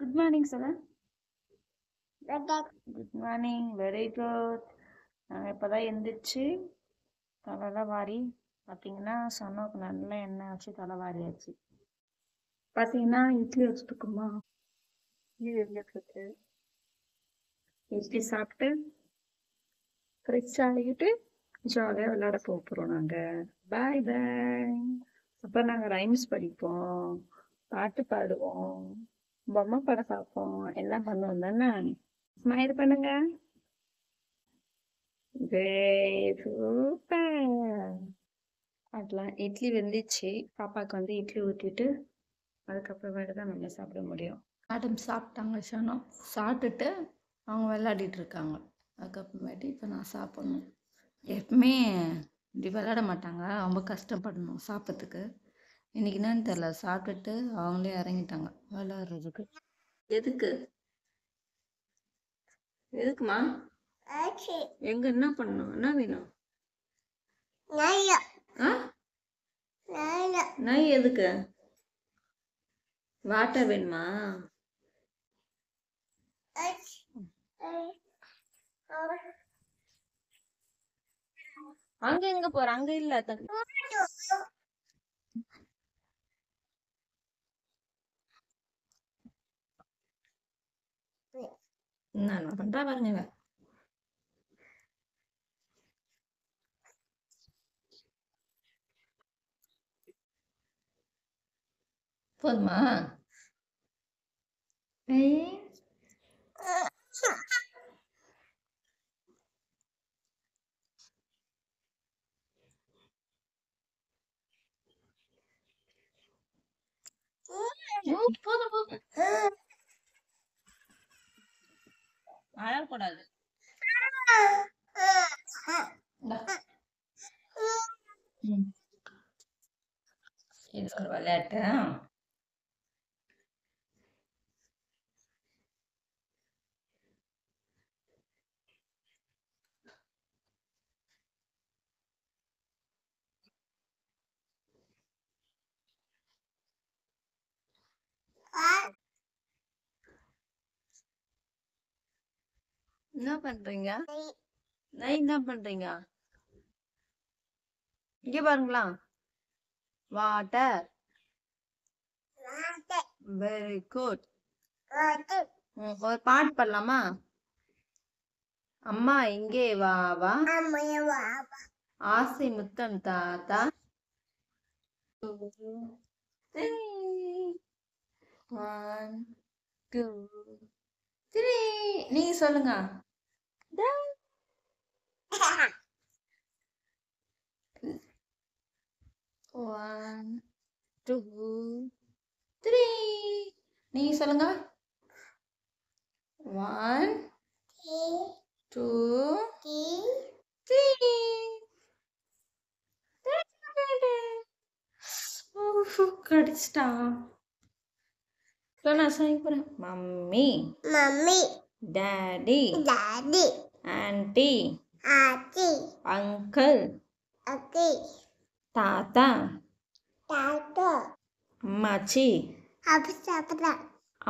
Good morning, sir. Good morning. Very good. நாங்கள் இப்போ தான் எந்திரிச்சு தலைலாம் வாரி பார்த்தீங்கன்னா சொன்னோக்கு நல்ல எண்ணெய் வச்சு தலை வாரியாச்சு. பார்த்தீங்கன்னா இட்லி வச்சுருக்குமா, இட்லி வெந்துட்டுருக்கு. இட்லி சாப்பிட்டு ஃப்ரெஷ் ஆகிட்டு ஜாலியாக விளையாட போகிறோம் நாங்கள். பாய் பாய். அப்புறம் நாங்கள் ரைம்ஸ் படிப்போம், பாட்டு பாடுவோம், பொம்மை படம் பார்ப்போம், எல்லாம் பண்ணுவோம் தானே. ஸ்மைல் பண்ணுங்க. சூப்பர். அதெல்லாம் இட்லி வெந்துச்சு. பாப்பாவுக்கு வந்து இட்லி ஊற்றிட்டு அதுக்கப்புறமேட்டு தான் நம்ம சாப்பிட முடியும். மேடம் சாப்பிட்டாங்க சனம். சாப்பிட்டுட்டு அவங்க விளையாடிட்டு இருக்காங்க. அதுக்கப்புறமேட்டு இப்போ நான் சாப்பிட்ணும். எப்பவுமே இப்படி விளையாட மாட்டாங்க, ரொம்ப கஷ்டப்படணும் சாப்பிட்றதுக்கு. இன்னைக்கு என்னன்னு தெரியல, சாப்பிட்டுட்டு அவங்களே இறங்கிட்டாங்க விளையாடுறதுக்கு. எதுக்கு எதுக்குமா? எங்க என்ன பண்ணணும், என்ன வேணும்? ஆ நை எதுக்கு? வாட்டர் வேணுமா? அங்க எங்க போற? அங்க இல்ல என்ன பண்றா பாருங்க இவ. போதுமா? ஏய். போதும் போதும், அழக்கூடாது. இது ஒரு விளையாட்டு. என்ன பண்றீங்க? நை என்ன பண்றீங்க? இங்க பாருங்களா. வாட்டர். Very good. ஒரு பாட்டு பாடலாமா? அம்மா இங்கே வா வா, ஆசை முத்தம் தாத்தா. 1 2 3. நீங்க சொல்லுங்க. 1 2 3. நீங்க சொல்லுங்க. 1 2 3. கடிச்சிட்டா. நான் செய்ய போறேன். மம்மி, டாடி, ஆன்ட்டி, அங்கிள், தாத்தா, அம்மாச்சி,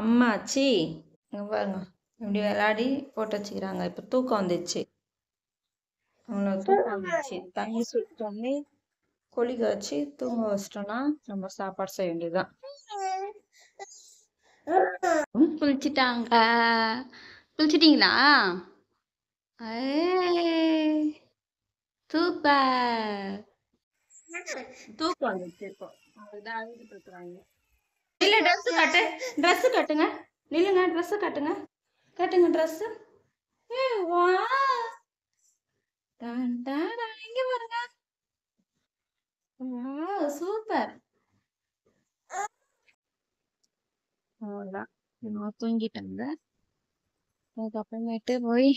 அம்மாச்சி. இங்க பாருங்க, இப்படி விளையாடி போட்டு வச்சுக்கிறாங்க. இப்போ தூக்கம் வந்துச்சு, அவங்கள தூக்கம் வந்துச்சு. தண்ணி சுடு தண்ணி கொளிக்க வச்சு தூங்க வச்சிட்டோம்னா நம்ம சாப்பாடு செய்ய வேண்டியதுதான். குளிச்சிட்டாங்க. குளிச்சிட்டீங்களா? சூப்பர். தூக்கம் வந்துச்சு இப்போ. அதுதான் அழுதுட்டு இருக்கிறாங்க. இல்ல, ட்ரெஸ் காட்டு, ட்ரெஸ் காட்டுங்க. இல்லைங்க, ட்ரெஸ் காட்டுங்க, காட்டுங்க ட்ரெஸ். வா, இங்க பாருங்க. சூப்பர். அவ்வளோதான், நான் தூங்கிட்டாங்க. அதுக்கப்புறமேட்டு போய்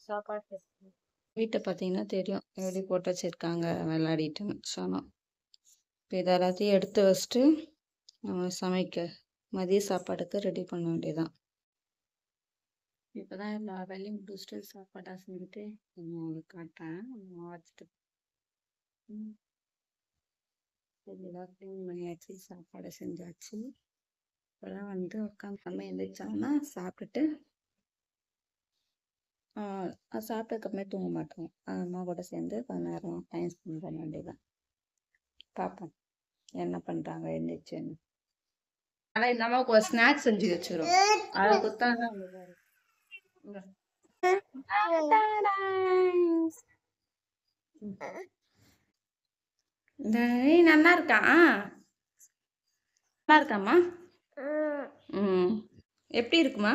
சாப்பாடு வீட்டை பார்த்தீங்கன்னா தெரியும் எப்படி போட்டு வச்சிருக்காங்க விளையாடிட்டுன்னு சொன்னோம். இப்போ இதை எல்லாத்தையும் எடுத்து வச்சுட்டு நம்ம சமைக்க மதிய சாப்பாடுக்கு ரெடி பண்ண வேண்டியதான். இப்போதான் எல்லா வேலையும் முடிச்சுட்டு சாப்பாடாக செஞ்சுட்டு உங்களுக்கு காட்டுறேன். வச்சுட்டு எல்லாத்தையும் பண்ணியாச்சு, சாப்பாடு செஞ்சாச்சு. இப்போலாம் வந்து உட்காந்து நம்ம எழுந்திரிச்சாங்கன்னா சாப்பிட்டுட்டு சாப்பிட்டதுக்கப்புறமே தூங்க மாட்டோம். அம்மா கூட சேர்ந்து கொஞ்ச நேரம் டைம் ஸ்பெண்ட் பண்ண வேண்டியதான். பார்ப்போம் என்ன பண்ணுறாங்க எழுந்திரிச்சுன்னு. ஆனால் இந்த அம்மாவுக்கு ஒரு ஸ்நாக்ஸ் செஞ்சு வச்சிடும். அதை கொடுத்தாங்க. நல்லா இருக்கா? நல்லா இருக்காம்மா? எப்படி இருக்குமா?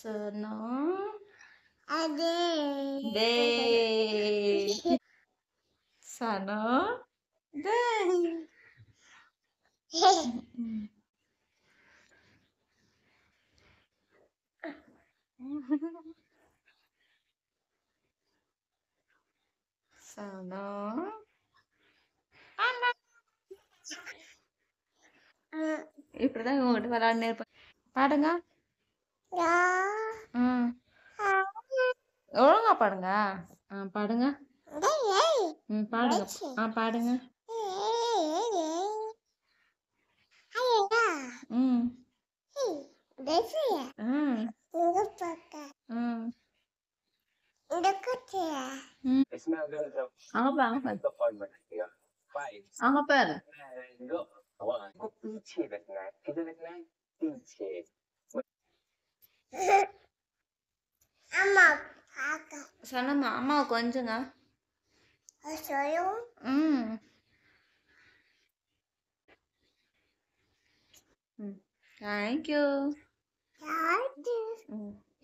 சனோ சனோ சனோ இப்படிதான் உங்ககிட்ட விளையாடுனே இருப்பேன். பாடுங்க. ஒழுங்கா பாடுங்க. பாடுங்க. பாடுங்க. பாடுங்க. அங்க பாரு. சொன்னம்மா அம்மாவை கொஞ்சங்க. தேங்க்யூ.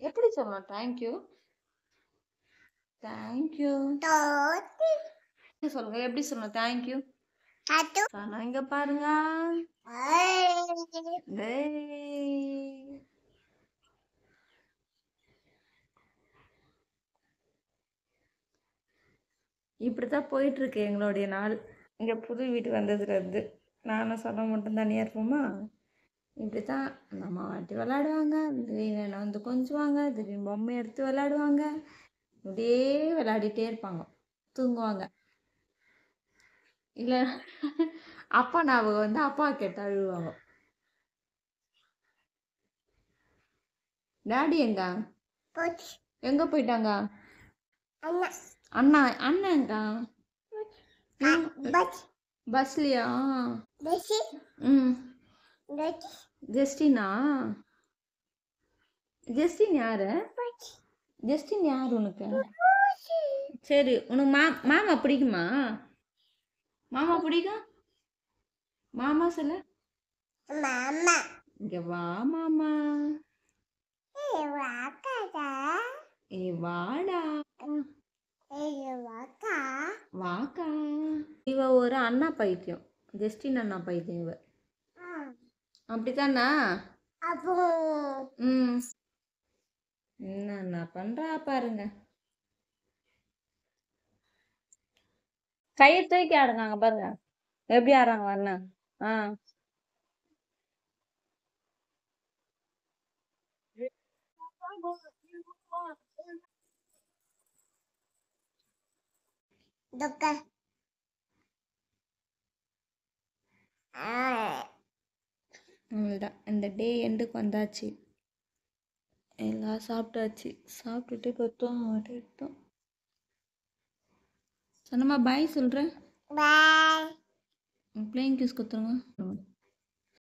எப்படி சொல்லணும் தேங்க்யூ? தேங்க்யூ சொல்லுங்க. எப்படி சொல்லணும் தேங்க்யூ? இங்க பாருங்க. இப்படித்தான் போயிட்டு இருக்கு எங்களுடைய நாள். இங்க புது வீட்டுக்கு வந்ததுல இருந்து நானும் சொல்ல மட்டும் தனியா இருப்போமா. இப்படித்தான் நம்ம வாட்டி விளையாடுவாங்க, திடீர்னு வந்து கொஞ்சுவாங்க, திடீர்னு பொம்மை எடுத்து விளையாடுவாங்க, இப்படியே விளையாடிட்டே இருப்பாங்க. தூங்குவாங்க. இல்ல அப்பா ஞாபகம் வந்து அப்பா கேட்டா அழுவாங்க. டாடி எங்க எங்க போயிட்டாங்க? அண்ணா அண்ணா எங்க? பஸ்லியா? ஜஸ்டினா? ஜஸ்டின் யாரு? ஜஸ்டின் யாரு உனக்கு? சரி உனக்கு மாமா பிடிக்குமா? மாமா பிடிக்கும்? மாமா சொல்லு. இங்க வா மாமா. வாடா. வாக்கா. இவ ஒரு அண்ணா பைத்தியம். ஜஸ்டின் அண்ணா பைத்தியம் இவ. அப்படித்தானா? என்ன பண்றா பாருங்க. கையை தூக்கி ஆடுங்க பாருங்க எப்படி ஆடுறாங்க அண்ணா. அவ்வளோதான். இந்த டே எண்டுக்கு வந்தாச்சு. எல்லாம் சாப்பிட்டாச்சு. சாப்பிட்டுட்டு இப்போ தூங்க மாட்டேன். சொன்னமா பாய் சொல்கிறேன். பிளேயிங் கிஸ் கொடுத்துருங்க.